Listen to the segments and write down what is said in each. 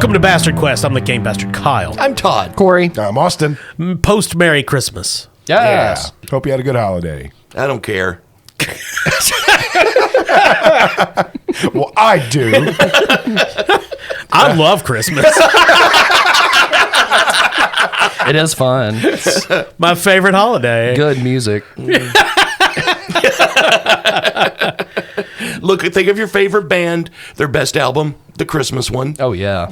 Welcome to Bastard Quest. I'm the Game Bastard Kyle. I'm Todd. Corey. I'm Austin. Post Merry Christmas. Yes. Yeah. Hope you had a good holiday. I don't care. Well, I do. I love Christmas. It is fun. My favorite holiday. Good music. Look, think of your favorite band, their best album, the Christmas one. Oh, yeah.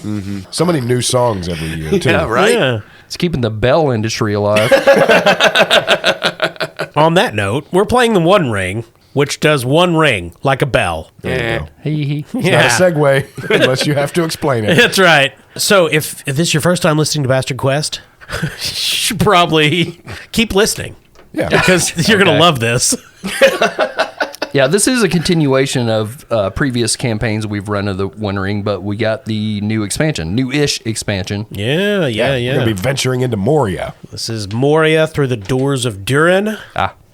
So many new songs every year, too. Yeah, right? Yeah. It's keeping the bell industry alive. On that note, we're playing the One Ring, which does one ring like a bell. There you go. Hee. Not a segue unless you have to explain it. That's right. So if this is your first time listening to Bastard Quest, you should probably keep listening Yeah. because you're going to love this. Yeah, this is a continuation of previous campaigns we've run of the One Ring, but we got the new expansion, new-ish expansion. Yeah. We're going to be venturing into Moria. This is Moria Through the Doors of DURIN.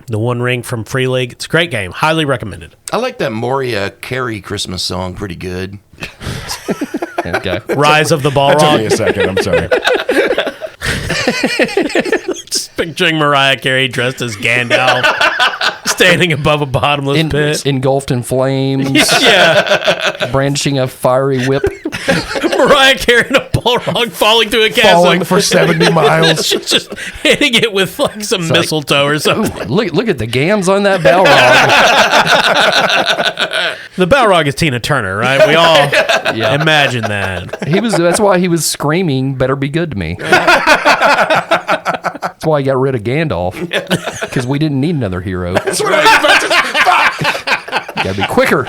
The One Ring from Free League. It's a great game. Highly recommended. I like that Moria Carey Christmas song pretty good. Okay. Rise of the That took me Balrog. a second. I'm sorry. Just picturing Mariah Carey dressed as Gandalf, standing above a bottomless pit. Engulfed in flames, Yeah. brandishing a fiery whip. Mariah Carey and a Balrog falling through a chasm. Falling for 70 miles. She's just hitting it with like some mistletoe or something. Look at the gams on that Balrog. The Balrog is Tina Turner, right? We all imagine that. That's why he was screaming, "Better be good to me." That's why I got rid of Gandalf, because we didn't need another hero. That's what I was about to Gotta be quicker.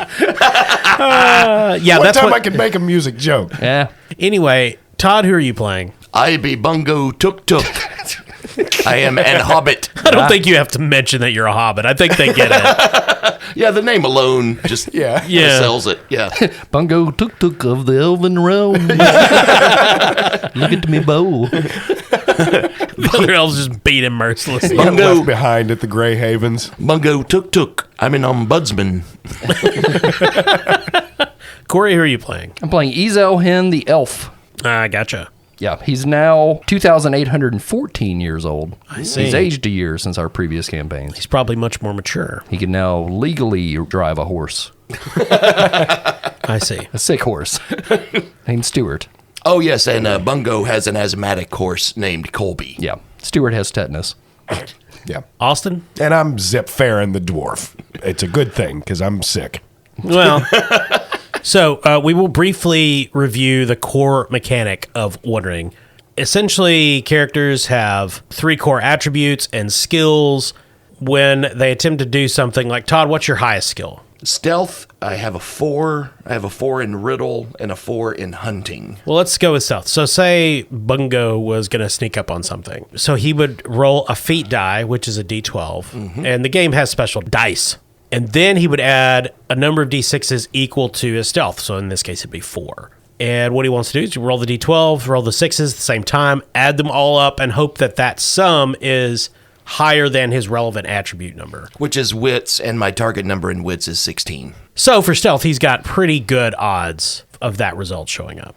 Yeah, One that's time what. I could make a music joke. Yeah. Anyway, Todd, who are you playing? I be Bungo Tuk Tuk. I am an hobbit. I don't think you have to mention that you're a hobbit. I think they get it. Yeah, the name alone just Yeah. Yeah. sells it. Yeah. Bungo tuk tuk of the elven realm. Look at me bow. The other elves just beat him mercilessly. Got Bungo. left behind at the Grey Havens. Bungo Tuk Tuk. I'm an ombudsman. Corey, who are you playing? I'm playing Ezelhen the elf. Gotcha. Yeah, he's now 2,814 years old. I see. He's aged a year since our previous campaigns. He's probably much more mature. He can now legally drive a horse, I see. a sick horse, named Stuart. Oh, yes, and Bungo has an asthmatic horse named Colby. Yeah, Stuart has tetanus. Yeah. Austin? And I'm Zip Farron the dwarf. It's a good thing because I'm sick. Well, so we will briefly review the core mechanic of One Ring. Essentially, characters have 3 core attributes and skills. When they attempt to do something like, Todd, what's your highest skill? Stealth, I have a 4. I have a 4 in riddle and a 4 in hunting. Well, let's go with stealth. So say Bungo was going to sneak up on something. So he would roll a feat die, which is a d12, and the game has special dice. And then he would add a number of d6s equal to his stealth. So in this case, it'd be 4. And what he wants to do is roll the d12, roll the 6s at the same time, add them all up, and hope that that sum is higher than his relevant attribute number. Which is wits, and my target number in wits is 16. So for stealth, he's got pretty good odds of that result showing up.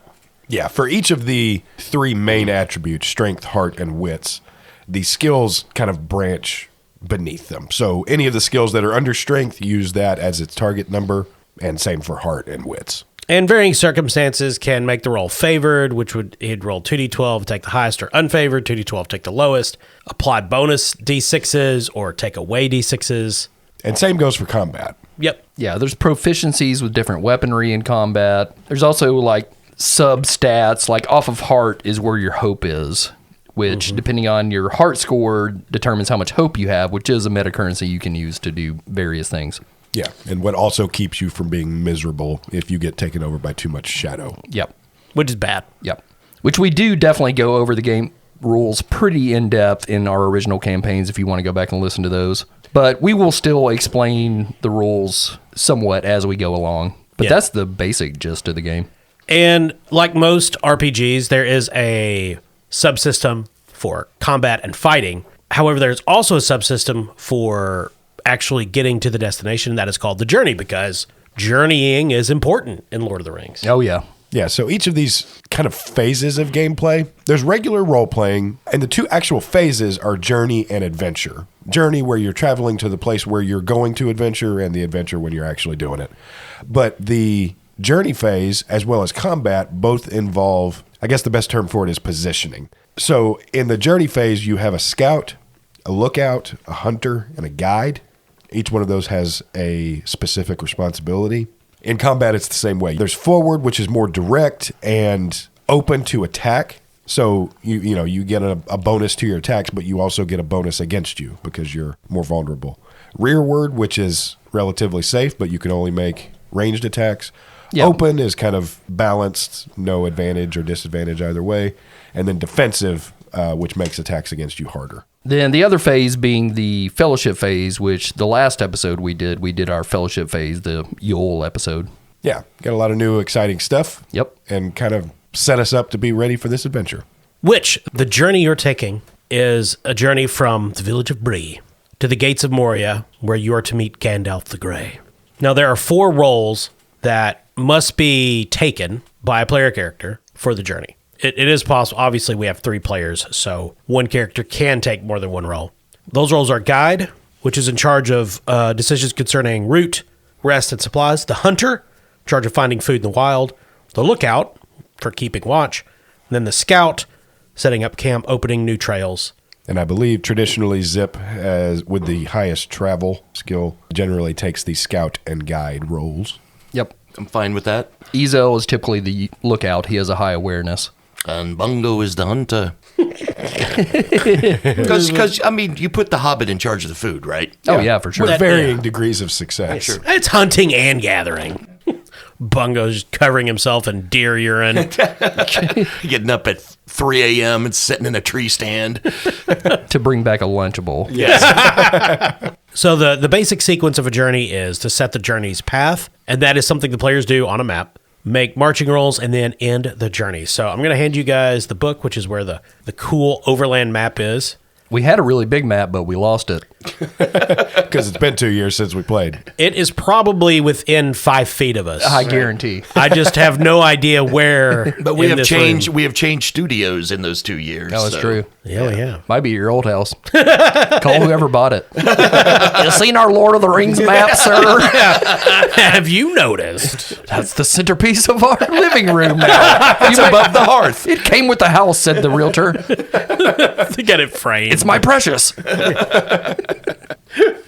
Yeah, for each of the 3 main attributes, strength, heart, and wits, the skills kind of branch beneath them. So any of the skills that are under strength, use that as its target number, and same for heart and wits. And varying circumstances can make the roll favored, which would he'd roll 2d12, take the highest, or unfavored, 2d12, take the lowest, apply bonus d6s, or take away d6s. And same goes for combat. Yep. Yeah, there's proficiencies with different weaponry in combat. There's also like sub-stats, like off of heart is where your hope is, which depending on your heart score determines how much hope you have, which is a meta currency you can use to do various things. Yeah, and what also keeps you from being miserable if you get taken over by too much shadow. Yep. Which is bad. Yep. Which we do definitely go over the game rules pretty in depth in our original campaigns if you want to go back and listen to those. But we will still explain the rules somewhat as we go along. But that's the basic gist of the game. And like most RPGs, there is a subsystem for combat and fighting. However, there's also a subsystem for actually getting to the destination that is called the journey, because journeying is important in Lord of the Rings. Oh, yeah. Yeah, so each of these kind of phases of gameplay, there's regular role-playing, and the two actual phases are journey and adventure. Journey, where you're traveling to the place where you're going to adventure, and the adventure when you're actually doing it. But the journey phase, as well as combat, both involve, I guess the best term for it is positioning. So in the journey phase, you have a scout, a lookout, a hunter, and a guide. Each one of those has a specific responsibility. In combat, it's the same way. There's forward, which is more direct and open to attack. So you get a bonus to your attacks, but you also get a bonus against you because you're more vulnerable. Rearward, which is relatively safe, but you can only make ranged attacks. Yep. Open is kind of balanced, no advantage or disadvantage either way. And then defensive, which makes attacks against you harder. Then the other phase being the fellowship phase, which the last episode we did our fellowship phase, the Yule episode. Yeah, got a lot of new exciting stuff. Yep. And kind of set us up to be ready for this adventure. Which, the journey you're taking is a journey from the village of Bree to the gates of Moria, where you are to meet Gandalf the Grey. Now, there are 4 roles that must be taken by a player character for the journey. It is possible. Obviously, we have 3 players, so one character can take more than one role. Those roles are Guide, which is in charge of decisions concerning route, rest, and supplies. The Hunter, in charge of finding food in the wild. The Lookout, for keeping watch. And then the Scout, setting up camp, opening new trails. And I believe traditionally Zip, with the highest travel skill, generally takes the Scout and Guide roles. Yep. I'm fine with that. Ezel is typically the Lookout. He has a high awareness. And Bungo is the hunter. Because, I mean, you put the hobbit in charge of the food, right? Oh, yeah, for sure. With varying degrees of success. Sure. It's hunting and gathering. Bungo's covering himself in deer urine. Getting up at 3 a.m. and sitting in a tree stand. To bring back a Lunchable. Yes. So the basic sequence of a journey is to set the journey's path, and that is something the players do on a map, make marching rolls, and then end the journey. So I'm going to hand you guys the book, which is where the cool overland map is. We had a really big map, but we lost it. Because it's been 2 years since we played. It is probably within 5 feet of us. I guarantee. I just have no idea where. But we in have this changed. room. We have changed studios in those 2 years. That was true. Yeah, yeah. Might be your old house. Call whoever bought it. You seen our Lord of the Rings map, sir? Have you noticed? That's the centerpiece of our living room now. It's above the hearth. It came with the house, said the realtor. To get it framed. It's my precious.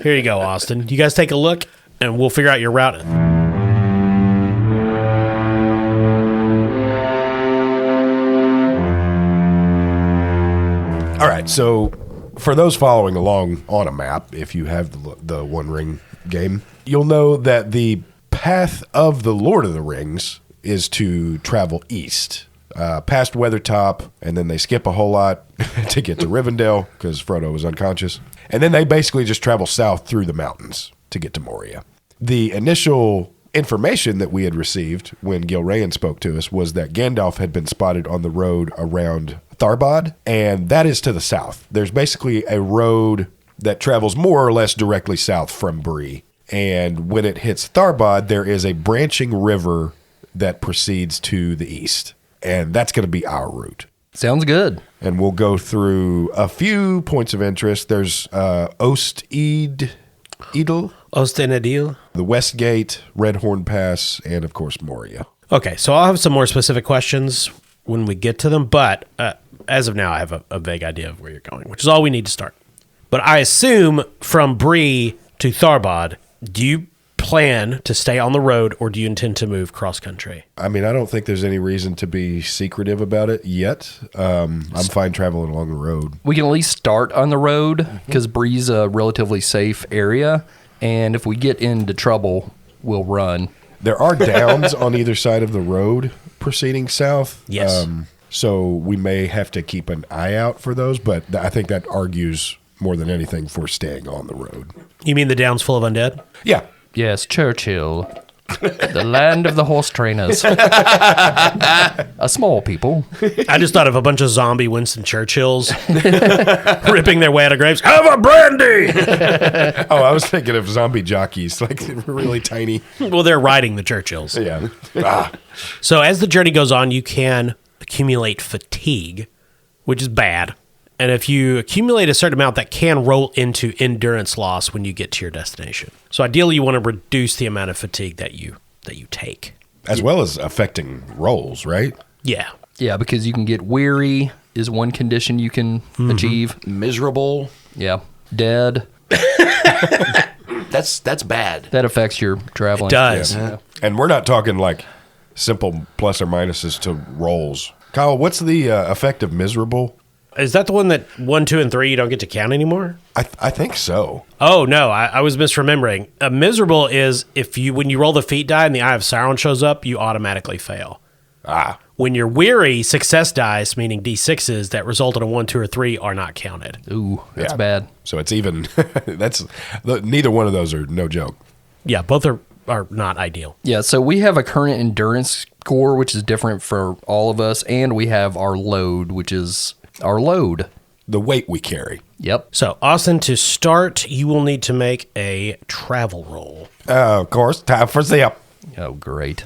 Here you go, Austin. You guys take a look, and we'll figure out your route. All right, so for those following along on a map, if you have the One Ring game, you'll know that the path of the Lord of the Rings is to travel east, past Weathertop, and then they skip a whole lot to get to Rivendell because Frodo was unconscious. And then they basically just travel south through the mountains to get to Moria. The initial information that we had received when Gilrayan spoke to us was that Gandalf had been spotted on the road around Tharbad, and that is to the south. There's basically a road that travels more or less directly south from Bree. And when it hits Tharbad, there is a branching river that proceeds to the east. And that's going to be our route. Sounds good. And we'll go through a few points of interest. There's Edel, Ostenadil. the West Gate, Redhorn Pass, and of course Moria. Okay, so I'll have some more specific questions when we get to them, but as of now, I have a vague idea of where you're going, which is all we need to start. But I assume from Bree to Tharbad, do you plan to stay on the road, or do you intend to move cross-country? I mean, I don't think there's any reason to be secretive about it yet. I'm fine traveling along the road. We can at least start on the road because Bree's a relatively safe area. And if we get into trouble, we'll run. There are downs on either side of the road proceeding south. Yes. So we may have to keep an eye out for those, but I think that argues more than anything for staying on the road. You mean the downs full of undead? Yeah. Yes, Churchill. The land of the horse trainers. A small people. I just thought of a bunch of zombie Winston Churchills ripping their way out of graves. Have a brandy! Oh, I was thinking of zombie jockeys, like really tiny. Well, they're riding the Churchills. Yeah. Ah. So as the journey goes on, you can accumulate fatigue, which is bad. And if you accumulate a certain amount, that can roll into endurance loss when you get to your destination. So ideally, you want to reduce the amount of fatigue that you take. As well as affecting rolls, right? Yeah. Yeah, because you can get weary is one condition you can achieve. Miserable. Yeah. Dead. That's bad. That affects your traveling. It does. Yeah. And we're not talking like simple plus or minuses to rolls. Kyle, what's the effect of miserable? Is that the one that 1, 2, and 3 you don't get to count anymore? I think so. Oh, no, I was misremembering. Miserable is when you roll the feat die and the Eye of Sauron shows up, you automatically fail. Ah. When you're weary, success dice, meaning D6s that result in a 1, 2, or 3, are not counted. Ooh, that's Yeah. bad. So it's even, neither one of those are no joke. Yeah, both are not ideal. Yeah, so we have a current endurance score, which is different for all of us, and we have our load, which is our load. The weight we carry. Yep. So, Austin, to start, you will need to make a travel roll. Of course, time for Zip. Oh, great.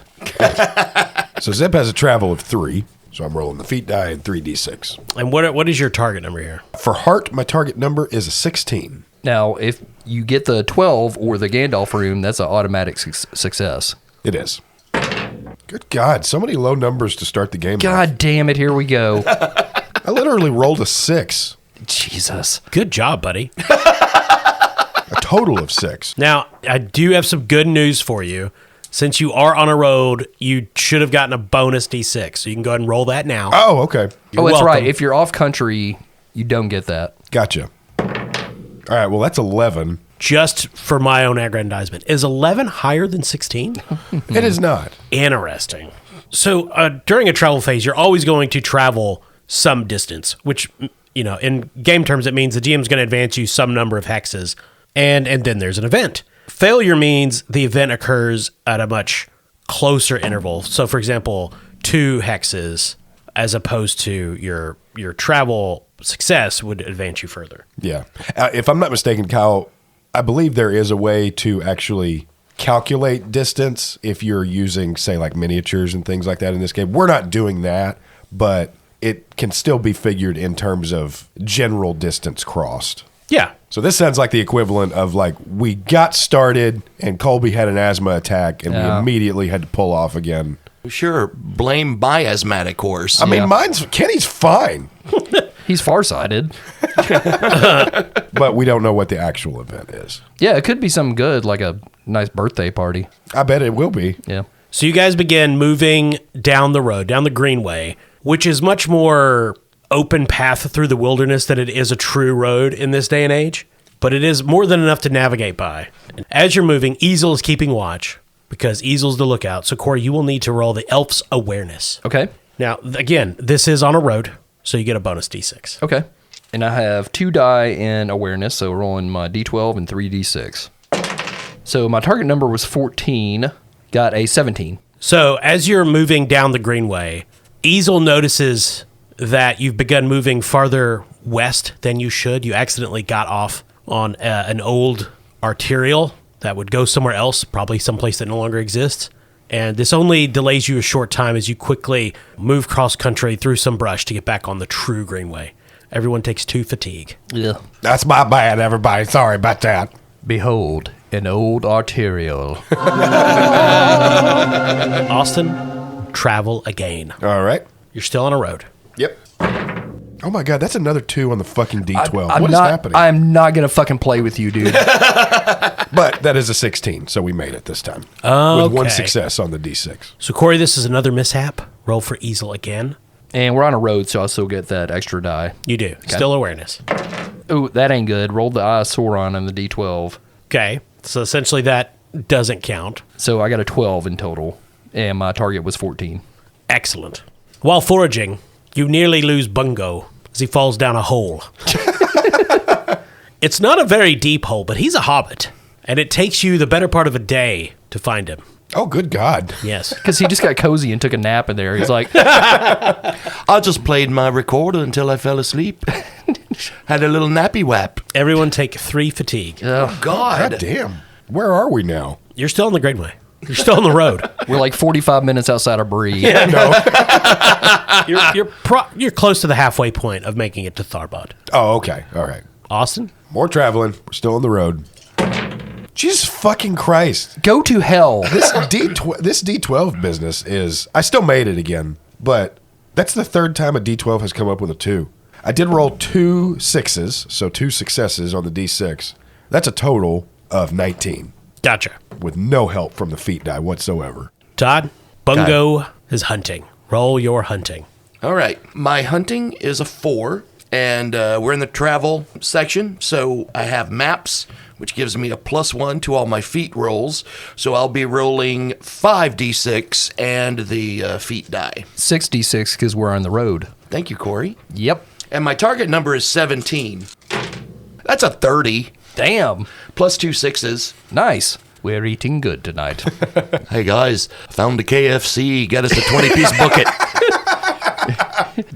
So Zip has a travel of 3, so I'm rolling the feet die and 3d6. And what is your target number here? For heart, my target number is a 16. Now, if you get the 12 or the Gandalf room, that's an automatic success. It is. Good God, so many low numbers to start the game. God damn it, here we go. I literally rolled a 6. Jesus. Good job, buddy. A total of 6. Now, I do have some good news for you. Since you are on a road, you should have gotten a bonus D6. So you can go ahead and roll that now. Oh, okay. You're Oh, that's welcome. right. If you're off country, you don't get that. Gotcha. All right, well, that's 11. Just for my own aggrandizement. Is 11 higher than 16? It is not. Interesting. So during a travel phase, you're always going to travel some distance, which, in game terms, it means the GM is going to advance you some number of hexes, and then there's an event. Failure means the event occurs at a much closer interval. So, for example, 2 hexes as opposed to your travel success would advance you further. Yeah. If I'm not mistaken, Kyle, I believe there is a way to actually calculate distance if you're using, say, like miniatures and things like that in this game. We're not doing that, but it can still be figured in terms of general distance crossed. Yeah. So this sounds like the equivalent of like we got started and Colby had an asthma attack and we immediately had to pull off again. Sure, blame my asthmatic horse. I mean, Kenny's fine, He's farsighted. but we don't know what the actual event is. Yeah, it could be something good, like a nice birthday party. I bet it will be. Yeah. So you guys begin moving down the road, down the Greenway, which is much more open path through the wilderness than it is a true road in this day and age, but it is more than enough to navigate by. And as you're moving, Easel is keeping watch because Easel's the lookout. So Corey, you will need to roll the Elf's Awareness. Okay. Now, again, this is on a road, so you get a bonus D6. Okay. And I have 2 die in awareness, so rolling my D12 and 3D6. So my target number was 14, got a 17. So as you're moving down the Greenway, Easel notices that you've begun moving farther west than you should. You accidentally got off on an old arterial that would go somewhere else, probably someplace that no longer exists. And this only delays you a short time as you quickly move cross country through some brush to get back on the true Greenway. Everyone takes 2 fatigue. Yeah. That's my bad, everybody. Sorry about that. Behold, an old arterial. Austin, travel again. All right. You're still on a road. Yep. Oh my God, that's another 2 on the fucking D12. I'm What is not, happening? I'm not going to fucking play with you, dude. But that is a 16, so we made it this time. With 1 Okay. success on the D6. So Corey, this is another mishap. Roll for Easel again. And we're on a road, so I still get that extra die. You do. Still awareness. Ooh, that ain't good. Rolled the Eye of Sauron on the D12. Okay. So essentially that doesn't count. So I got a 12 in total, and my target was 14. Excellent. While foraging, you nearly lose Bungo as he falls down a hole. It's not a very deep hole, but he's a hobbit, and it takes you the better part of a day to find him. Oh, good God. Yes. Because he just got cozy and took a nap in there. He's like, I just played my recorder until I fell asleep. Had a little nappy wap. Everyone take 3 fatigue. oh, God. God damn. Where are we now? You're still on the Greenway. You're still on the road. we're like 45 minutes outside of Bree. No. You're close to the halfway point of making it to Tharbod. Oh, okay. All right. Austin? More traveling. We're still on the road. Jesus fucking Christ. Go to hell. This D12 business is... I still made it again, but that's the third time a D12 has come up with a 2. I did roll 2 6s, so 2 successes on the D6. That's a total of 19, Gotcha. with no help from the feat die whatsoever. Todd, Bungo is hunting. Roll your hunting. All right. My hunting is a 4, and we're in the travel section, so I have maps, which gives me a +1 to all my feat rolls. So I'll be rolling 5d6 and the feat die. 66 because we're on the road. Thank you, Corey. Yep. And my target number is 17. That's a 30, Damn. plus 2 6s. Nice. We're eating good tonight. Hey, guys, found a KFC. Get us a 20-piece bucket.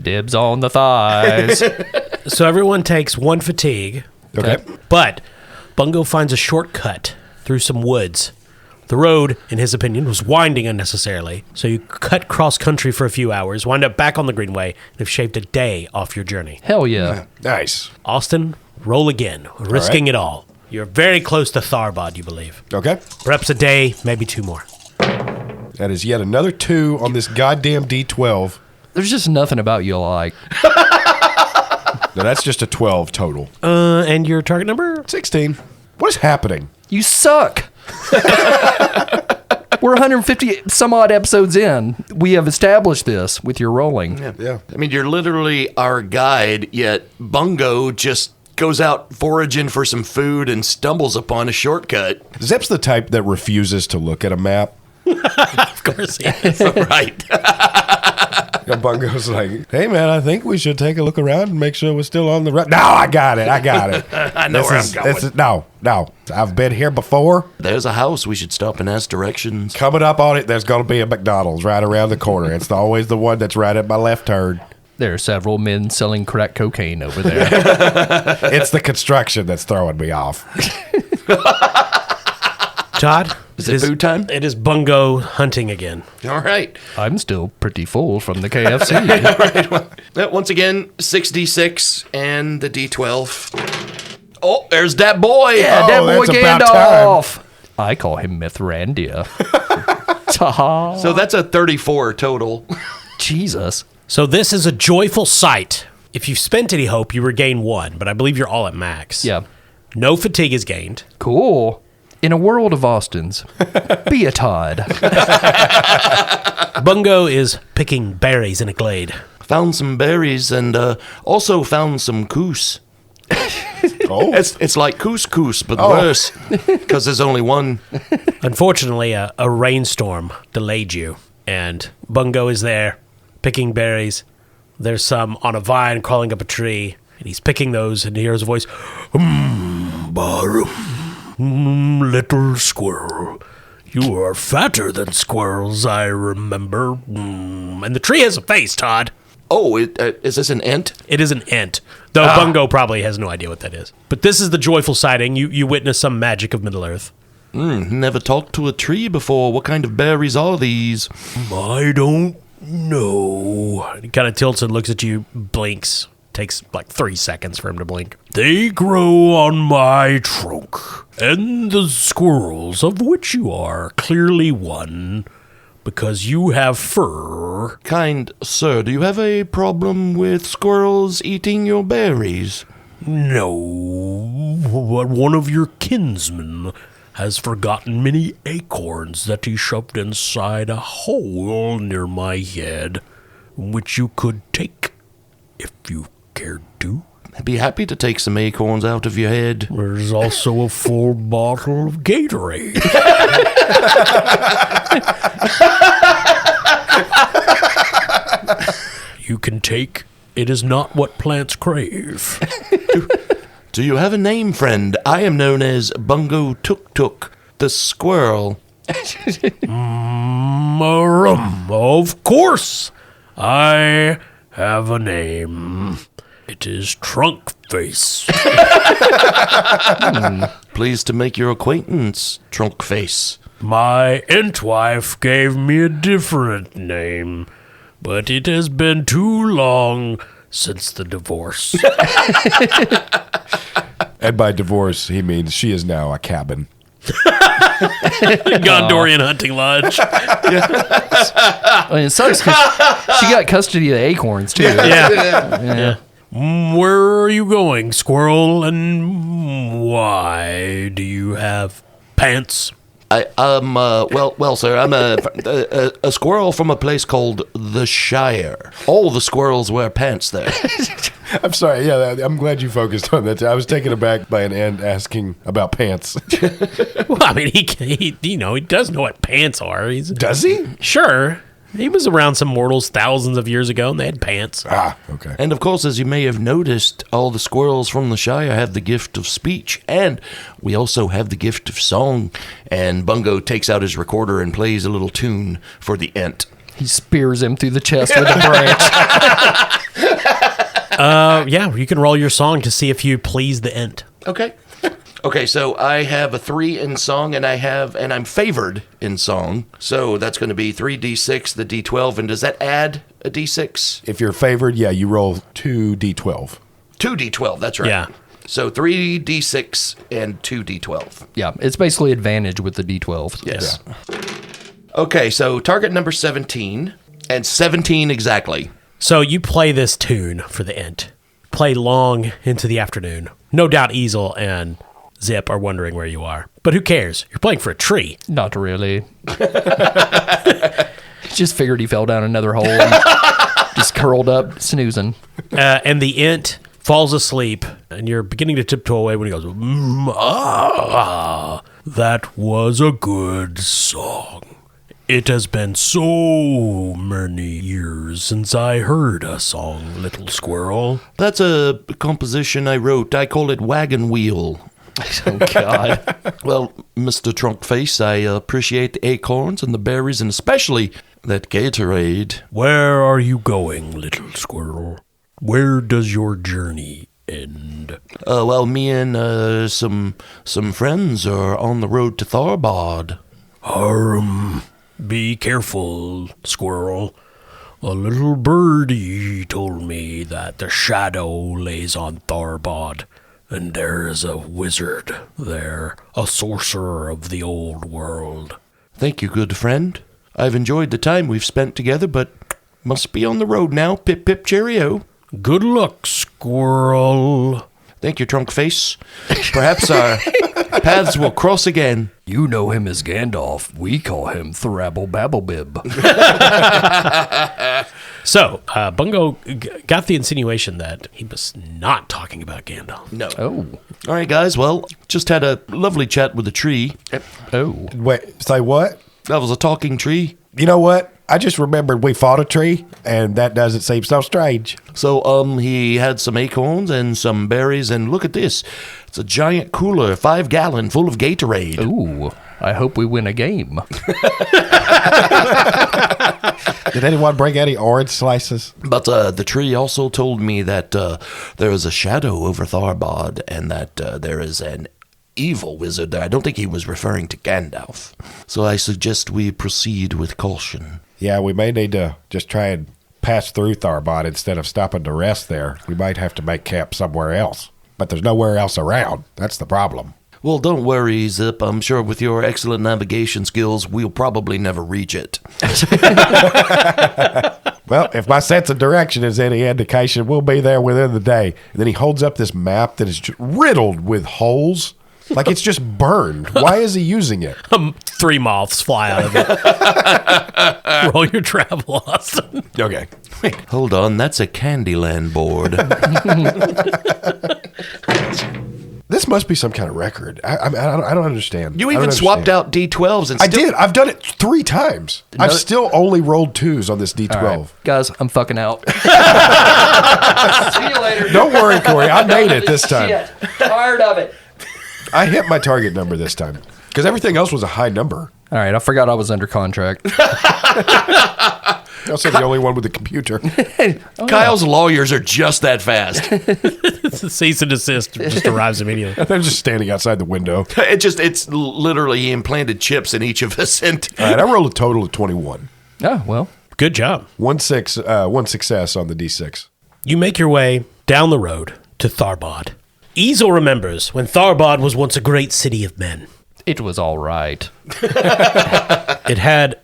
Dibs on the thighs. So everyone takes 1 fatigue, Okay. but Bungo finds a shortcut through some woods. The road, in his opinion, was winding unnecessarily, so you cut cross-country for a few hours, wind up back on the Greenway, and have shaved a day off your journey. Hell yeah. Nice. Austin, roll again, risking it all. You're very close to Tharbod, you believe. Okay. Perhaps a day, maybe 2 more. That is yet another 2 on this goddamn D12. There's just nothing about you like. No, that's just a 12 total. And your target number? 16. What is happening? You suck. We're 150 some odd episodes in. We have established this with your rolling. Yeah. I mean, you're literally our guide, yet Bungo just goes out foraging for some food and stumbles upon a shortcut. Zep's the type that refuses to look at a map. Of course, yes. Right. Bungo's like, hey, man, I think we should take a look around and make sure we're still on the right. No, I got it. I know where I'm going. No. I've been here before. There's a house. We should stop and ask directions. Coming up on it, there's going to be a McDonald's right around the corner. It's always the one that's right at my left turn. There are several men selling crack cocaine over there. It's the construction that's throwing me off. Todd? Is it food time? It is Bungo hunting again. All right. I'm still pretty full from the KFC. Once again, 6d6 and the d12. Oh, there's that boy. Yeah, that boy that's about Gandalf. I call him Mithrandia. Ta-ha. So that's a 34 total. Jesus. So this is a joyful sight. If you've spent any hope, you regain 1, but I believe you're all at max. Yeah. No fatigue is gained. Cool. In a world of Austins, be a Todd. Bungo is picking berries in a glade. Found some berries and also found some coos. Oh. It's like couscous, but worse because there's only one. Unfortunately, a rainstorm delayed you, and Bungo is there picking berries. There's some on a vine crawling up a tree, and he's picking those, and he hears a voice, little squirrel, you are fatter than squirrels, I remember. And the tree has a face, Todd. Oh, is this an ent? It is an ent, though Bungo probably has no idea what that is. But this is the joyful sighting. You witness some magic of Middle-earth. Never talked to a tree before. What kind of berries are these? I don't know. He kind of tilts and looks at you, blinks. Takes like 3 seconds for him to blink. They grow on my trunk, and the squirrels, of which you are clearly one, because you have fur. Kind sir, do you have a problem with squirrels eating your berries? No, but one of your kinsmen has forgotten many acorns that he shoved inside a hole near my head, which you could take if you cared to. I'd be happy to take some acorns out of your head. There's also a full bottle of Gatorade. You can take. It is not what plants crave. Do you have a name, friend? I am known as Bungo Tuk Tuk, the squirrel. Of course, I have a name. It is Trunk Face. Pleased to make your acquaintance, Trunk Face. My aunt wife gave me a different name, but it has been too long since the divorce. And by divorce, he means she is now a cabin. Gondorian hunting lodge. I mean, it sucks because she got custody of the acorns, too. Yeah. Where are you going, squirrel? And why do you have pants? Well, sir, I'm a squirrel from a place called the Shire. All the squirrels wear pants there. I'm sorry. Yeah, I'm glad you focused on that. I was taken aback by an ant asking about pants. Well, I mean, he does know what pants are. Does he? Sure. He was around some mortals thousands of years ago, and they had pants. Ah, okay. And of course, as you may have noticed, all the squirrels from the Shire have the gift of speech, and we also have the gift of song. And Bungo takes out his recorder and plays a little tune for the ent. He spears him through the chest with a branch. Yeah, you can roll your song to see if you please the ent. Okay. Okay, so I have a 3 in song, and I'm favored in song. So that's going to be 3d6, the d12, and does that add a d6? If you're favored, yeah, you roll 2d12. 2d12, that's right. Yeah. So 3d6 and 2d12. Yeah, it's basically advantage with the D12. Yes. Okay, so target number 17, and 17 exactly. So you play this tune for the ent. Play long into the afternoon. No doubt Easel and Zip are wondering where you are. But who cares? You're playing for a tree. Not really. Just figured he fell down another hole and just curled up, snoozing. And the ent falls asleep, and you're beginning to tiptoe away when he goes, that was a good song. It has been so many years since I heard a song, little squirrel. That's a composition I wrote. I call it Wagon Wheel. Oh, God. Well, Mr. Trunkface, I appreciate the acorns and the berries, and especially that Gatorade. Where are you going, little squirrel? Where does your journey end? Well, me and some friends are on the road to Tharbad. Be careful, squirrel. A little birdie told me that the shadow lays on Tharbad, and there is a wizard there, a sorcerer of the old world. Thank you, good friend. I've enjoyed the time we've spent together, but must be on the road now. Pip, pip, cheerio. Good luck, squirrel. Thank you, Trunkface. Perhaps our paths will cross again. You know him as Gandalf. We call him Thrabble Babblebib. So, Bungo got the insinuation that he was not talking about Gandalf. No. Oh. All right, guys. Well, just had a lovely chat with the tree. Oh. Wait, say what? That was a talking tree. You know what? I just remembered we fought a tree, and that doesn't seem so strange. So, he had some acorns and some berries, and look at this. It's a giant cooler, 5-gallon, full of Gatorade. Ooh. I hope we win a game. Did anyone bring any orange slices? But the tree also told me that there is a shadow over Tharbad, and that there is an evil wizard there. I don't think he was referring to Gandalf. So I suggest we proceed with caution. Yeah, we may need to just try and pass through Tharbad instead of stopping to rest there. We might have to make camp somewhere else. But there's nowhere else around. That's the problem. Well, don't worry, Zip. I'm sure with your excellent navigation skills, we'll probably never reach it. Well, if my sense of direction is any indication, we'll be there within the day. And then he holds up this map that is just riddled with holes. Like it's just burned. Why is he using it? 3 moths fly out of it. Roll your travel, Austin. Okay. Wait, hold on. That's a Candyland board. This must be some kind of record. I don't understand. You I even don't swapped understand. out D12s and I did. I've done it 3 times. I've still only rolled 2s on this D12. All right. Guys, I'm fucking out. See you later. Don't worry, Corey. I made it this time. Shit. Tired of it. I hit my target number this time because everything else was a high number. All right, I forgot I was under contract. Also the only one with a computer. Kyle's lawyers are just that fast. The cease and desist just arrives immediately. They're just standing outside the window. It's literally he implanted chips in each of us. And All right, I rolled a total of 21. Oh, well. Good job. One success on the D6. You make your way down the road to Tharbod. Easel remembers when Tharbod was once a great city of men. It was all right. It had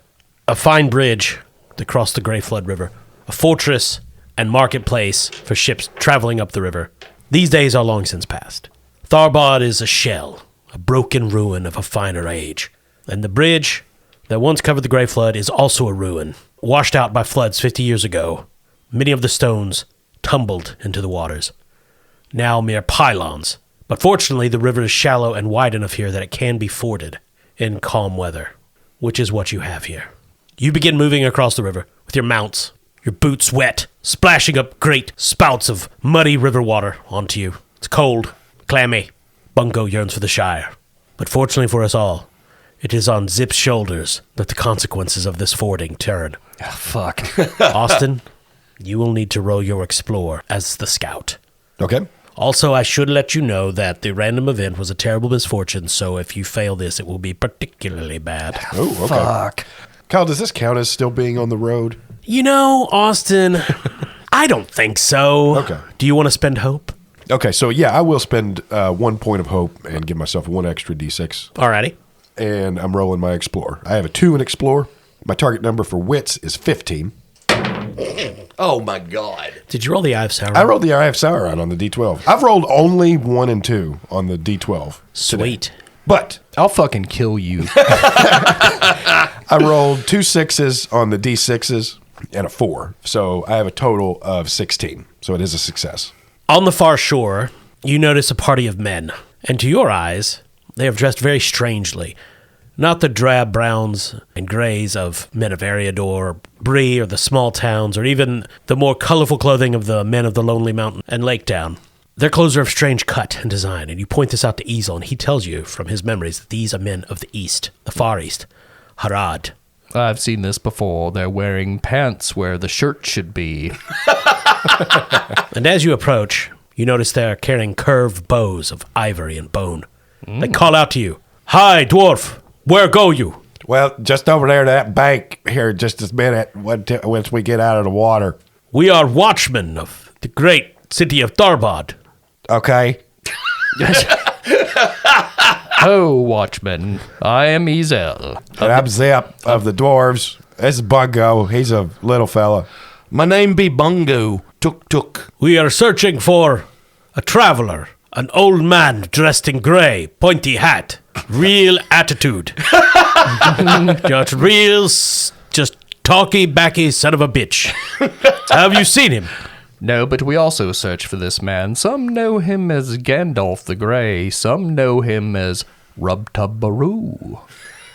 a fine bridge that crossed the Grey Flood River, a fortress and marketplace for ships traveling up the river. These days are long since past. Tharbod is a shell, a broken ruin of a finer age. And the bridge that once covered the Grey Flood is also a ruin, washed out by floods 50 years ago. Many of the stones tumbled into the waters, now mere pylons. But fortunately, the river is shallow and wide enough here that it can be forded in calm weather, which is what you have here. You begin moving across the river with your mounts, your boots wet, splashing up great spouts of muddy river water onto you. It's cold, clammy. Bungo yearns for the Shire. But fortunately for us all, it is on Zip's shoulders that the consequences of this fording turn. Oh, fuck. Austin, you will need to roll your explore as the scout. Okay. Also, I should let you know that the random event was a terrible misfortune, so if you fail this, it will be particularly bad. Oh, okay. Fuck. Kyle, does this count as still being on the road? You know, Austin, I don't think so. Okay. Do you want to spend hope? Okay, so yeah, I will spend 1 point of hope and give myself 1 extra D6. Alrighty. And I'm rolling my Explore. I have a 2 in Explore. My target number for wits is 15. oh my God. Did you roll the Eye of Sauron? I rolled the Eye of Sauron on the D12. I've rolled only 1 and 2 on the D12. Sweet. Today. But I'll fucking kill you. I rolled 2 6s on the D6s and a 4. So I have a total of 16. So it is a success. On the far shore, you notice a party of men, and to your eyes, they have dressed very strangely. Not the drab browns and grays of men of Eriador, or Bree, or the small towns, or even the more colorful clothing of the men of the Lonely Mountain and Lake Town. Their clothes are of strange cut and design, and you point this out to Easel, and he tells you from his memories that these are men of the East, the Far East, Harad. I've seen this before. They're wearing pants where the shirt should be. And as you approach, you notice they are carrying curved bows of ivory and bone. They call out to you, "Hi, dwarf, where go you?" Well, just over there to that bank here just a minute once we get out of the water. "We are watchmen of the great city of Tharbod." Okay. Oh, watchman, I am Ezel. And I'm Zip of the dwarves. This is Bungo. He's a little fella. My name be Bungo. Tuk. "We are searching for a traveler, an old man dressed in gray, pointy hat, real attitude. Just talky, backy son of a bitch. Have you seen him?" No, but we also search for this man. Some know him as Gandalf the Grey. Some know him as Rub-Tub-Baroo.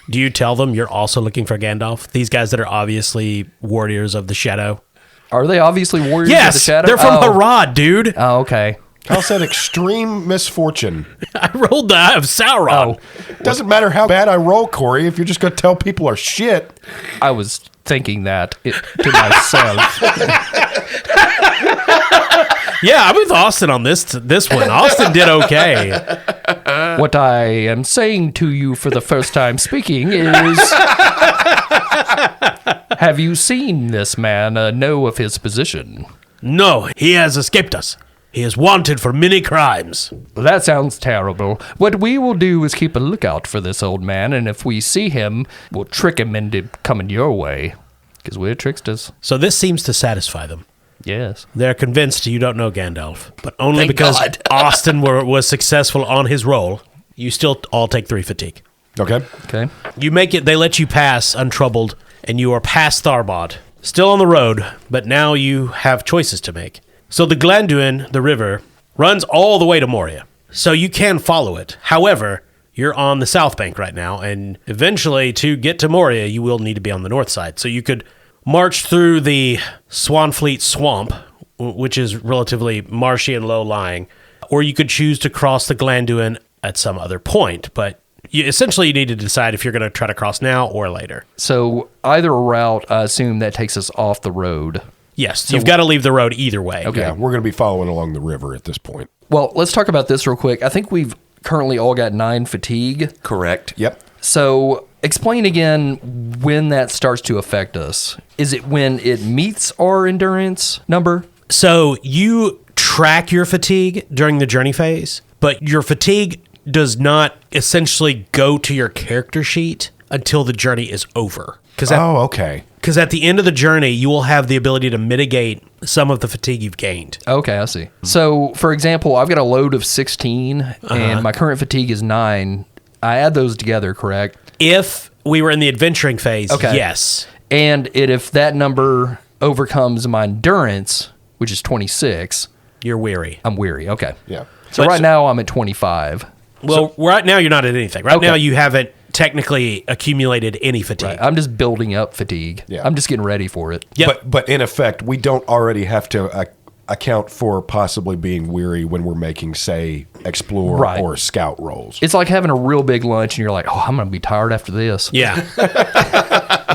Do you tell them you're also looking for Gandalf? These guys that are obviously warriors of the shadow. Are they obviously warriors of the Yes, shadow? they're from Harad, dude. Oh, okay. Kyle said extreme misfortune. I rolled the Eye of Sauron. Doesn't matter how bad I roll, Corey, if you're just going to tell people are shit. I was thinking that to myself. Yeah, I'm with Austin on this one. Austin did okay. What I am saying to you for the first time speaking is, have you seen this man? Know of his position? No, he has escaped us. He is wanted for many crimes. That sounds terrible. What we will do is keep a lookout for this old man, and if we see him, we'll trick him into coming your way. Because we're tricksters. So this seems to satisfy them. Yes. They're convinced you don't know Gandalf, but only Thank because God. Austin was successful on his roll. You still all take 3 fatigue. Okay. Okay. You make it, they let you pass untroubled, and you are past Tharbod. Still on the road, but now you have choices to make. So the Glanduin, the river, runs all the way to Moria. So you can follow it. However, you're on the south bank right now, and eventually to get to Moria, you will need to be on the north side. So you could march through the Swanfleet Swamp, which is relatively marshy and low-lying, or you could choose to cross the Glanduin at some other point, but essentially you need to decide if you're going to try to cross now or later. So either route, I assume that takes us off the road. Yes, you've got to leave the road either way. Okay. Yeah, we're going to be following along the river at this point. Well, let's talk about this real quick. I think we've currently all got 9 fatigue. Correct. Yep. So explain again when that starts to affect us. Is it when it meets our endurance number? So you track your fatigue during the journey phase, but your fatigue does not essentially go to your character sheet until the journey is over. Okay. Because at the end of the journey, you will have the ability to mitigate some of the fatigue you've gained. Okay, I see. So, for example, I've got a load of 16, and my current fatigue is 9. I add those together, correct? If we were in the adventuring phase, yes. And if that number overcomes my endurance, which is 26, You're weary. I'm weary. Okay. Yeah. So right now I'm at 25. Well, right now you're not at anything. Right Okay. now you haven't technically accumulated any fatigue. Right. I'm just building up fatigue. Yeah. I'm just getting ready for it. Yep. But in effect, we don't already have to account for possibly being weary when we're making, say, explore Right. or scout rolls. It's like having a real big lunch and you're like, oh, I'm going to be tired after this. Yeah.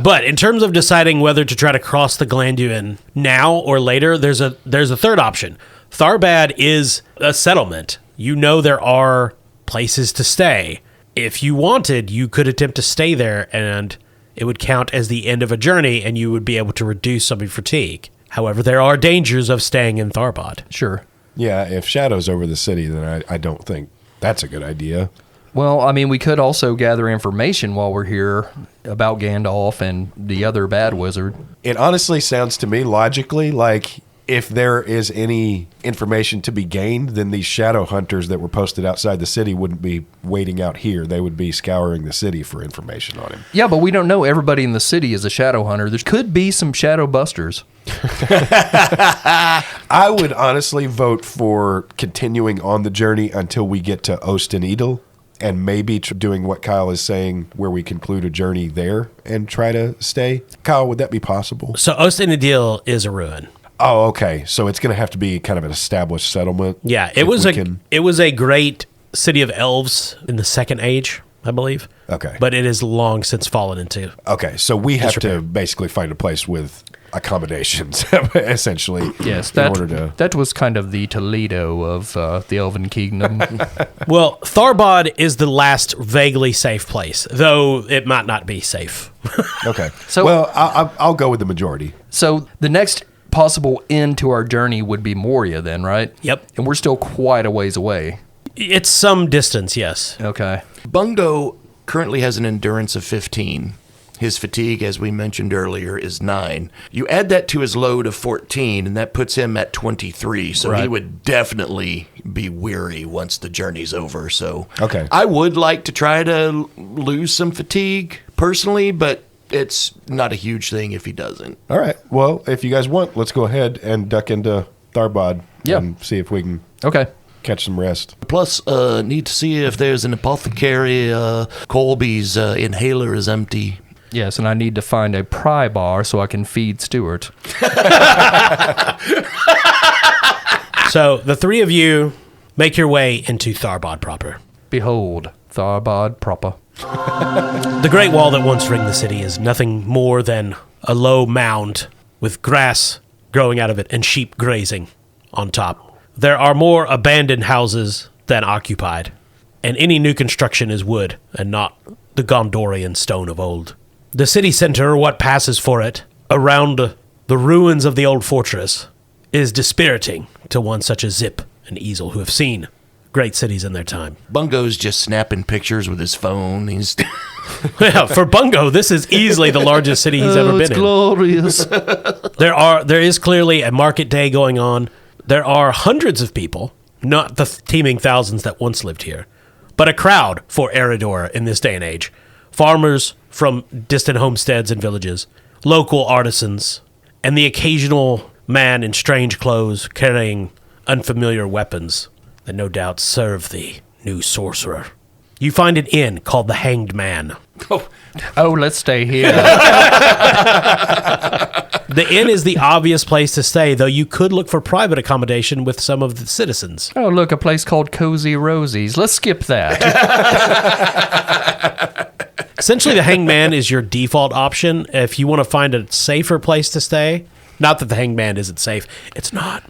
But in terms of deciding whether to try to cross the Glanduin now or later, there's a third option. Tharbad is a settlement. You know there are places to stay. If you wanted, you could attempt to stay there and it would count as the end of a journey and you would be able to reduce some of your fatigue. However, there are dangers of staying in Tharbad. Sure. Yeah, if Shadow's over the city, then I don't think that's a good idea. Well, I mean, we could also gather information while we're here about Gandalf and the other bad wizard. It honestly sounds to me logically like if there is any information to be gained, then these shadow hunters that were posted outside the city wouldn't be waiting out here. They would be scouring the city for information on him. Yeah, but we don't know everybody in the city is a shadow hunter. There could be some shadow busters. I would honestly vote for continuing on the journey until we get to Osten Edel and maybe doing what Kyle is saying where we conclude a journey there and try to stay. Kyle, would that be possible? So Ost-in-Adil is a ruin. Oh, okay. So it's going to have to be kind of an established settlement. Yeah, if it was a great city of elves in the Second Age, I believe. Okay. But it has long since fallen into. Okay, so we have Disrepair. to basically find a place with accommodations, essentially. Yes, in order to. that was kind of the Toledo of the Elven Kingdom. Well, Tharbad is the last vaguely safe place, though it might not be safe. Okay. So- well, I'll go with the majority. So the next possible end to our journey would be Moria then, right? Yep. And we're still quite a ways away. It's some distance, yes. Okay. Bungo currently has an endurance of 15. His fatigue, as we mentioned earlier, is 9. You add that to his load of 14, and that puts him at 23. So he Right. would definitely be weary once the journey's over. So Okay. I would like to try to lose some fatigue personally, but it's not a huge thing if he doesn't. All right. Well, if you guys want, let's go ahead and duck into Tharbad Yeah. and see if we can Okay. catch some rest. Plus, need to see if there's an apothecary. Colby's inhaler is empty. Yes, and I need to find a pry bar so I can feed Stuart. So the three of you make your way into Tharbad proper. Behold, Tharbad proper. The great wall that once ringed the city is nothing more than a low mound with grass growing out of it and sheep grazing on top. There are more abandoned houses than occupied, and any new construction is wood and not the Gondorian stone of old. The city center, or what passes for it, around the ruins of the old fortress, is dispiriting to one such as Zip and Easel, who have seen great cities in their time. Bungo's just snapping pictures with his phone. He's Yeah, for Bungo, this is easily the largest city he's ever been in. glorious. There is clearly a market day going on. There are hundreds of people, not the teeming thousands that once lived here, but a crowd for Eridor in this day and age. Farmers from distant homesteads and villages, local artisans, and the occasional man in strange clothes carrying unfamiliar weapons that no doubt serve the new sorcerer. You find an inn called the Hanged Man. Oh, let's stay here. The inn is the obvious place to stay, though you could look for private accommodation with some of the citizens. Oh, look, a place called Cozy Rosie's. Let's skip that. Essentially, the hangman is your default option if you want to find a safer place to stay. Not that the hangman isn't safe. It's not.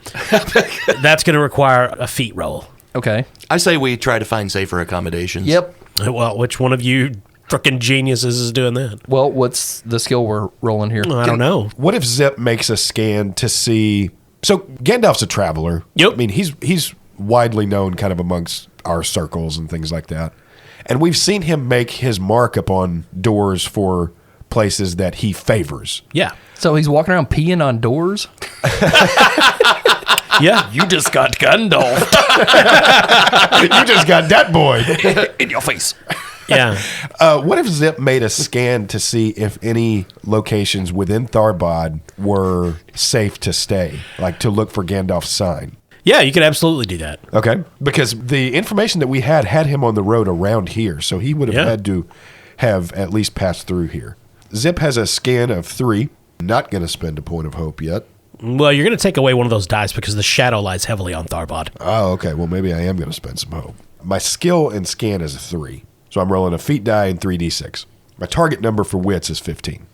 That's going to require a feat roll. Okay. I say we try to find safer accommodations. Yep. Well, which one of you freaking geniuses is doing that? Well, what's the skill we're rolling here? I don't know. What if Zip makes a scan to see? So Gandalf's a traveler. Yep. I mean, he's widely known kind of amongst our circles and things like that. And we've seen him make his mark upon doors for places that he favors. Yeah. So he's walking around peeing on doors? Yeah. You just got Gandalf You just got that boy. in your face. Yeah. What if Zip made a scan to see if any locations within Tharbad were safe to stay, like to look for Gandalf's sign? Yeah, you could absolutely do that. Okay. Because the information that we had him on the road around here, so he would have had to have at least passed through here. Zip has a scan of 3. Not going to spend a point of hope yet. Well, you're going to take away one of those dice because the shadow lies heavily on Tharbad. Oh, okay. Well, maybe I am going to spend some hope. My skill in scan is a 3. So I'm rolling a feat die and 3d6. My target number for wits is 15.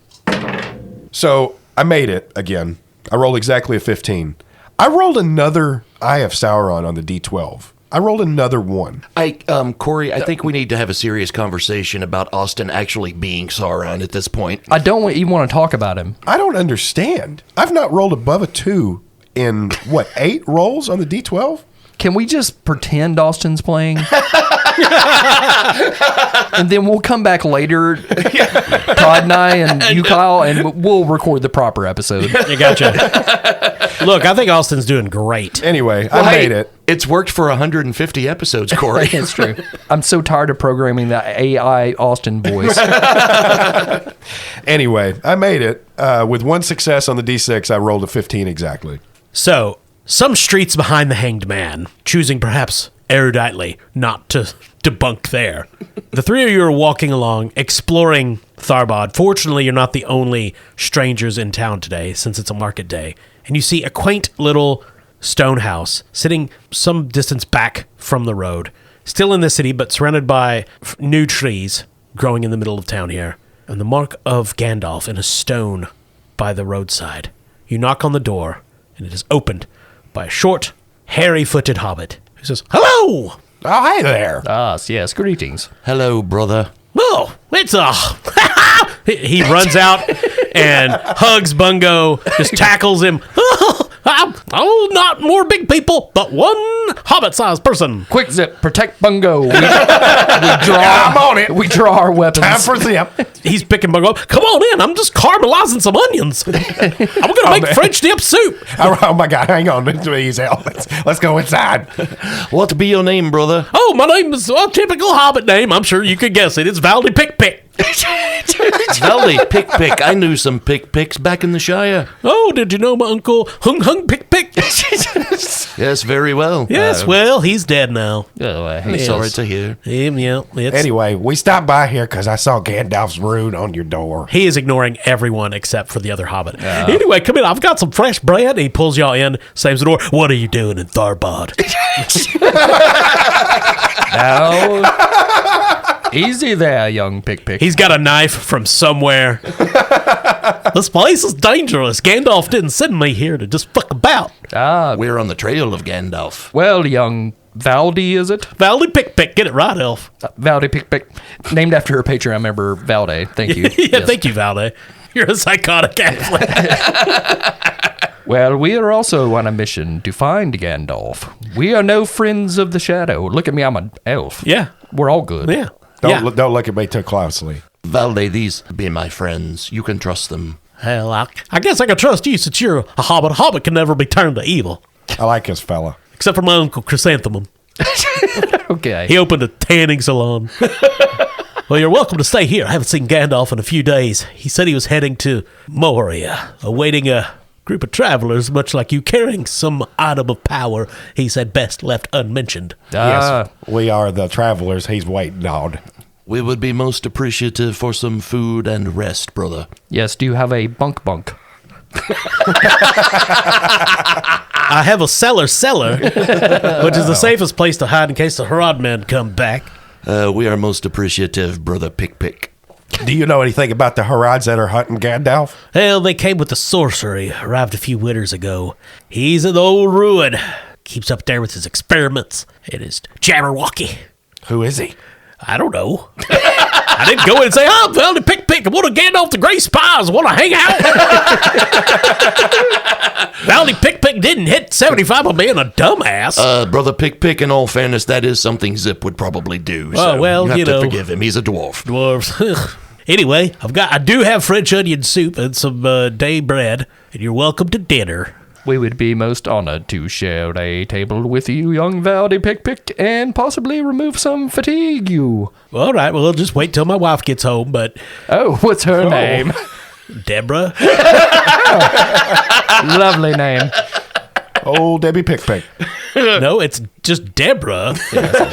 So I made it again. I rolled exactly a 15. I rolled another Eye of Sauron on the d12. I rolled another 1. Corey, I think we need to have a serious conversation about Austin actually being Sauron at this point. I don't even want to talk about him. I don't understand. I've not rolled above a 2 in, 8 rolls on the d12? Can we just pretend Austin's playing? And then we'll come back later, Todd and I and you, Kyle, and we'll record the proper episode. I gotcha. Look, I think Austin's doing great. Anyway, I made it. It's worked for 150 episodes, Corey. It's true. I'm so tired of programming that AI Austin voice. Anyway, I made it. With 1 success on the d6, I rolled a 15 exactly. So, some streets behind the hanged man, choosing perhaps eruditely not to debunk there. The 3 of you are walking along, exploring Tharbad. Fortunately, you're not the only strangers in town today, since it's a market day. And you see a quaint little stone house sitting some distance back from the road. Still in the city, but surrounded by new trees growing in the middle of town here. And the mark of Gandalf in a stone by the roadside. You knock on the door, and it is opened by a short, hairy-footed hobbit who says, "Hello!" Oh, hi there. Yes, greetings. Hello, brother. "Oh, it's a..." He runs out and hugs Bungo, just tackles him. "Oh, not more big people, but one hobbit-sized person." Quick, Zip, protect Bungo. We draw. I'm on it. We draw our weapons. Time for Zip. He's picking Bungo up. "Come on in, I'm just caramelizing some onions. I'm going to make man. French dip soup." Oh, my God. Hang on. Let's go inside. What be your name, brother? "Oh, my name is a typical hobbit name. I'm sure you could guess it. It's Valdy Pick Pick." Valley Pick Pick. I knew some Pick Picks back in the Shire. "Oh, did you know my uncle Hung Pick Pick?" Yes, very well. "Yes, well, he's dead now." Oh, I hate Sorry this. to hear. Yeah, it's... Anyway, we stopped by here because I saw Gandalf's rune on your door. He is ignoring everyone except for the other hobbit. "Anyway, come in. I've got some fresh bread." And he pulls y'all in, slams the door. "What are you doing in Tharbad?" Now, easy there, young Pick Pick. He's got a knife from somewhere. "This place is dangerous. Gandalf didn't send me here to just fuck about." We're on the trail of Gandalf. Well, young Valdy, is it? Valdy Pick Pick. Get it right, Elf. Valdy Pick Pick. Named after her Patreon member, Valde. Thank you. Yeah, thank you, Valde. You're a psychotic athlete. Well, we are also on a mission to find Gandalf. We are no friends of the shadow. Look at me, I'm an elf. Yeah. We're all good. Yeah. Don't look at me too closely. Valde, these be my friends. You can trust them. Hell, I guess I can trust you since you're a hobbit. A hobbit can never be turned to evil. I like this fella. Except for my uncle Chrysanthemum. Okay. He opened a tanning salon. "Well, you're welcome to stay here. I haven't seen Gandalf in a few days. He said he was heading to Moria, awaiting a group of travelers, much like you, carrying some item of power he said best left unmentioned." Yes, we are the travelers he's waiting on. We would be most appreciative for some food and rest, brother. Yes, do you have a bunk? I have a cellar, which is the safest place to hide in case the Harad men come back. We are most appreciative, Brother Pick. Do you know anything about the Harads that are hunting Gandalf? Hell, they came with the sorcery, arrived a few winters ago. He's in the old ruin. Keeps up there with his experiments and his Jabberwocky. Who is he? I don't know. I didn't go in and say, "Oh, well, Pick, I want to get off the Grey Spies. I want to hang out." Valley Pick didn't hit 75 on being a dumbass. Brother Pick, in all fairness, that is something Zip would probably do. So well, you have to forgive him. He's a dwarf. Dwarves. Anyway, I do have French onion soup and some day bread, and you're welcome to dinner. We would be most honored to share a table with you, young Valdy Pick, and possibly remove some fatigue you. All right, well, we'll just wait till my wife gets home, but... Oh, what's her name? Deborah. Lovely name. Old Debbie Pick. No, it's just Deborah.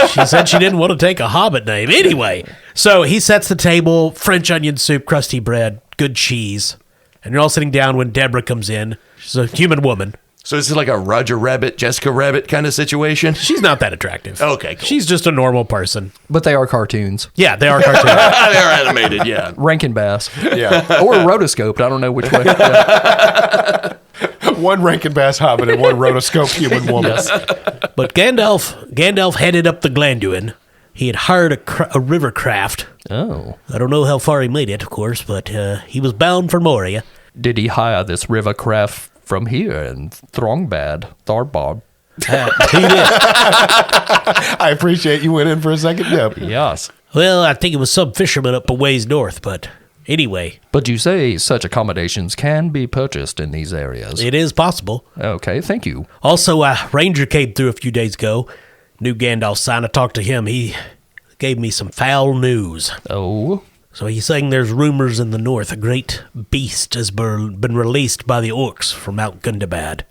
She said she didn't want to take a hobbit name. Anyway, so he sets the table, French onion soup, crusty bread, good cheese. And you're all sitting down when Deborah comes in. She's a human woman. So is it like a Roger Rabbit, Jessica Rabbit kind of situation? She's not that attractive. Okay, cool. She's just a normal person. But they are cartoons. Yeah, they are cartoons. They're animated, yeah. Rankin Bass. Yeah. Or rotoscoped. I don't know which way. Yeah. One Rankin Bass hobbit and one rotoscope human woman. Yes. But Gandalf headed up the Glanduin. He had hired a river craft. Oh. I don't know how far he made it, of course, but he was bound for Moria. Did he hire this river craft from here in Tharbad? He did. I appreciate you went in for a second dip. Yes. Well, I think it was some fisherman up a ways north, but anyway. But you say such accommodations can be purchased in these areas. It is possible. Okay, thank you. Also, a ranger came through a few days ago. Knew Gandalf's sign. I talked to him. He gave me some foul news. Oh? So he's saying there's rumors in the north a great beast has been released by the orcs from Mount Gundabad,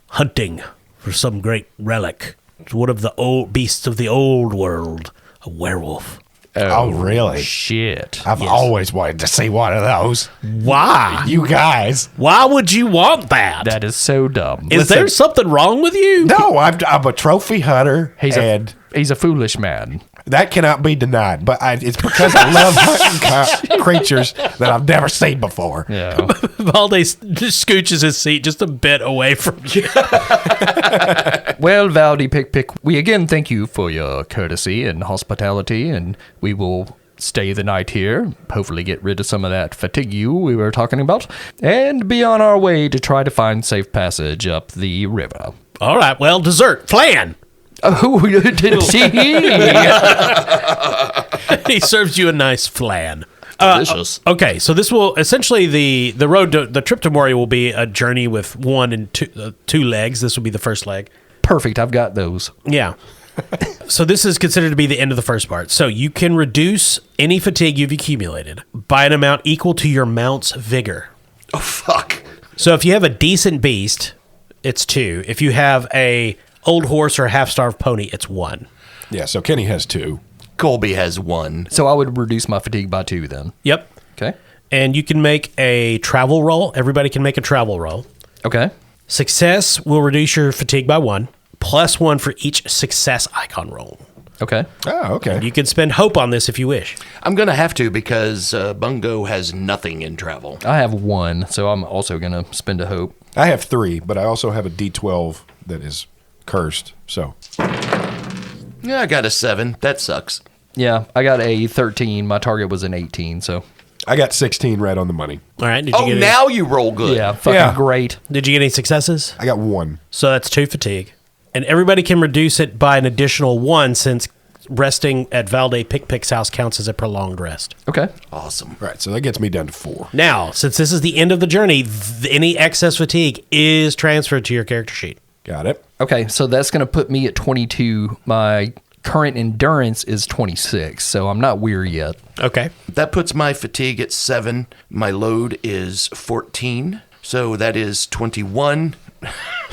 hunting for some great relic. It's one of the old beasts of the old world, a werewolf. Oh, really? Shit. I've always wanted to see one of those. Why? You guys. Why would you want that? That is so dumb. Is there something wrong with you? No, I'm a trophy hunter, He's and a foolish man. that cannot be denied. But it's because I love hunting creatures that I've never seen before. Yeah. Valde just scooches his seat just a bit away from you. Well, Valdy Pick, we again thank you for your courtesy and hospitality, and we will stay the night here, hopefully get rid of some of that fatigue we were talking about, and be on our way to try to find safe passage up the river. All right, well, dessert, flan. Oh, did see? He serves you a nice flan. Delicious. Okay, so this will essentially the trip to Moria will be a journey with one and two legs. This will be the first leg. Perfect, I've got those. Yeah. So this is considered to be the end of the first part. So you can reduce any fatigue you've accumulated by an amount equal to your mount's vigor. Oh, fuck. So if you have a decent beast, it's 2. If you have a old horse or a half-starved pony, it's 1. Yeah, so Kenny has 2. Colby has 1. So I would reduce my fatigue by 2 then. Yep. Okay. And you can make a travel roll. Everybody can make a travel roll. Okay. Success will reduce your fatigue by 1, plus 1 for each success icon roll. Okay. Oh, okay. You can spend hope on this if you wish. I'm going to have to because Bungo has nothing in travel. I have 1, so I'm also going to spend a hope. I have 3, but I also have a D12 that is cursed, so. Yeah, I got a 7. That sucks. Yeah, I got a 13. My target was an 18, so. I got 16 right on the money. All right. Did you Oh, get now you roll good. Yeah, fucking Yeah. great. Did you get any successes? I got 1. So that's 2 fatigue. And everybody can reduce it by an additional 1 since resting at Valde Pick's house counts as a prolonged rest. Okay. Awesome. Right, so that gets me down to 4. Now, since this is the end of the journey, any excess fatigue is transferred to your character sheet. Got it. Okay, so that's going to put me at 22. My current endurance is 26, so I'm not weary yet. Okay. That puts my fatigue at 7. My load is 14. So that is 21.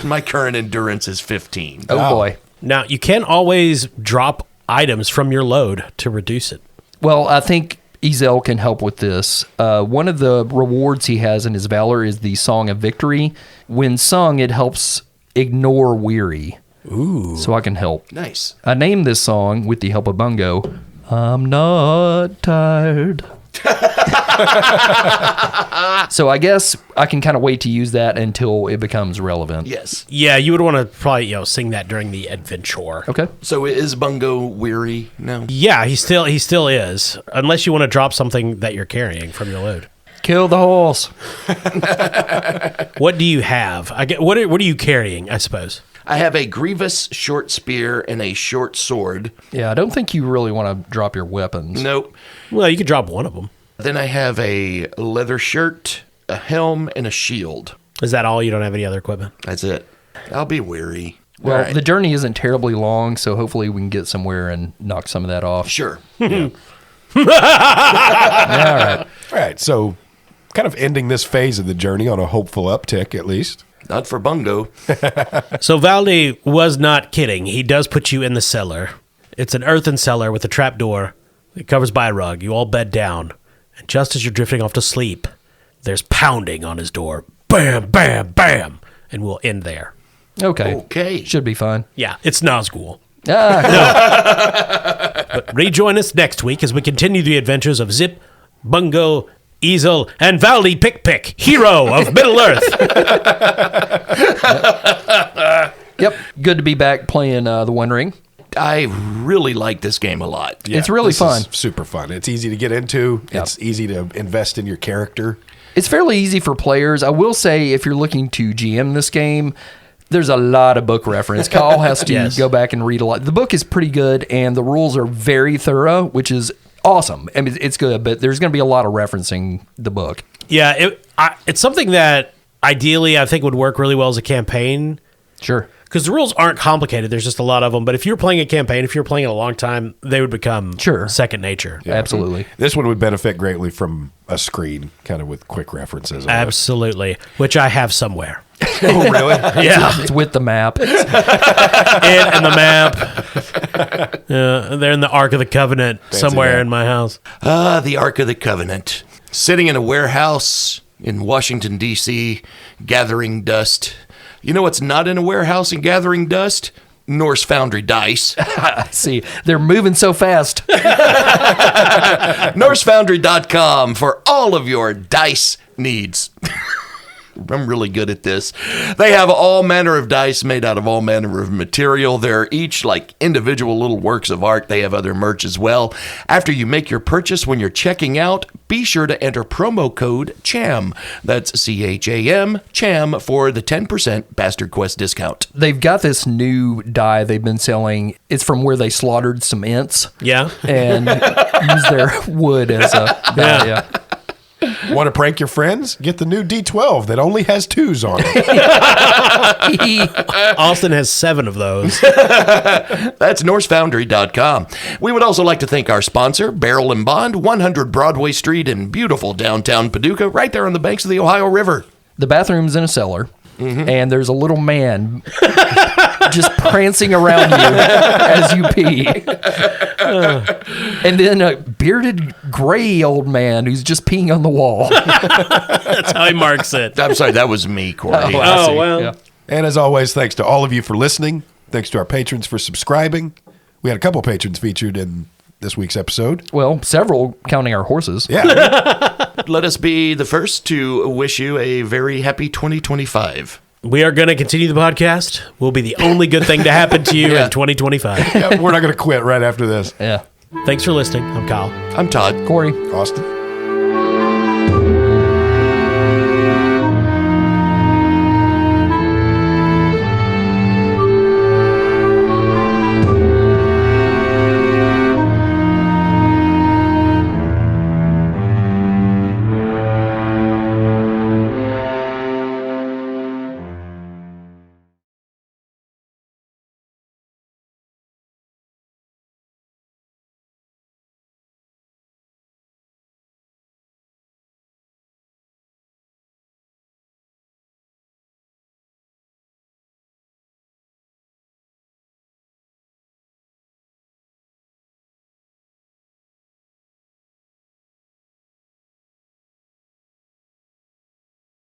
My current endurance is 15. Oh, Wow. boy. Now, you can always drop items from your load to reduce it. Well, I think Ezel can help with this. One of the rewards he has in his Valor is the Song of Victory. When sung, it helps ignore weary. Ooh. So I can help. Nice. I named this song with the help of Bungo, I'm not tired. So I guess I can kind of wait to use that until it becomes relevant. Yes. Yeah, you would want to probably sing that during the adventure. Okay. So is Bungo weary now? Yeah, he still is, unless you want to drop something that you're carrying from your load. Kill the horse. What do you have? What are you carrying? I suppose. I have a grievous short spear and a short sword. Yeah, I don't think you really want to drop your weapons. Nope. Well, you could drop one of them. Then I have a leather shirt, a helm, and a shield. Is that all? You don't have any other equipment? That's it. I'll be weary. Well, All right. the journey isn't terribly long, so hopefully we can get somewhere and knock some of that off. Sure. Yeah, all right. All right, so kind of ending this phase of the journey on a hopeful uptick, at least. Not for Bungo. So Valdi was not kidding. He does put you in the cellar. It's an earthen cellar with a trapdoor. It covers by a rug. You all bed down. And just as you're drifting off to sleep, there's pounding on his door. Bam, bam, bam. And we'll end there. Okay. Okay. Should be fine. Yeah, it's Nazgul. Ah, But rejoin us next week as we continue the adventures of Zip, Bungo, Ezel, and Valdi Pick, hero of Middle-earth. Yep. Good to be back playing The One Ring. I really like this game a lot. It's really this fun. is super fun. It's easy to get into. Yep. It's easy to invest in your character. It's fairly easy for players. I will say, if you're looking to GM this game, there's a lot of book reference. Kyle has to Yes. go back and read a lot. The book is pretty good, and the rules are very thorough, which is awesome. I mean, it's good, but there's going to be a lot of referencing the book. Yeah, it's something that ideally I think would work really well as a campaign. Sure. Because the rules aren't complicated. There's just a lot of them. But if you're playing a campaign, if you're playing it a long time, they would become second nature. Absolutely. This one would benefit greatly from a screen, kind of with quick references. On it. Absolutely. Which I have somewhere. Oh, really? Yeah. It's with the map. It and the map. They're in the Ark of the Covenant somewhere that. in my house. The Ark of the Covenant. Sitting in a warehouse in Washington, D.C., gathering dust. You know what's not in a warehouse and gathering dust? Norse Foundry dice. See, they're moving so fast. NorseFoundry.com for all of your dice needs. I'm really good at this. They have all manner of dice made out of all manner of material. They're each like individual little works of art. They have other merch as well. After you make your purchase, when you're checking out, be sure to enter promo code CHAM. That's CHAM, CHAM, for the 10% Bastard Quest discount. They've got this new die they've been selling. It's from where they slaughtered some Ents Yeah. and used their wood as a die. Yeah. Want to prank your friends? Get the new D12 that only has 2s on it. Austin has 7 of those. That's NorseFoundry.com. We would also like to thank our sponsor, Barrel and Bond, 100 Broadway Street in beautiful downtown Paducah, right there on the banks of the Ohio River. The bathroom's in a cellar, and there's a little man just prancing around you as you pee. And then a bearded gray old man who's just peeing on the wall. That's how he marks it. I'm sorry, that was me, Corey. I see. well. Yeah. And as always, thanks to all of you for listening. Thanks to our patrons for subscribing. We had a couple patrons featured in this week's episode. Well, several, counting our horses. Yeah. Let us be the first to wish you a very happy 2025. We are going to continue the podcast. Will be the only good thing to happen to you in 2025. Yeah, we're not going to quit right after this. Yeah. Thanks for listening. I'm Kyle. I'm Todd. Corey. Austin.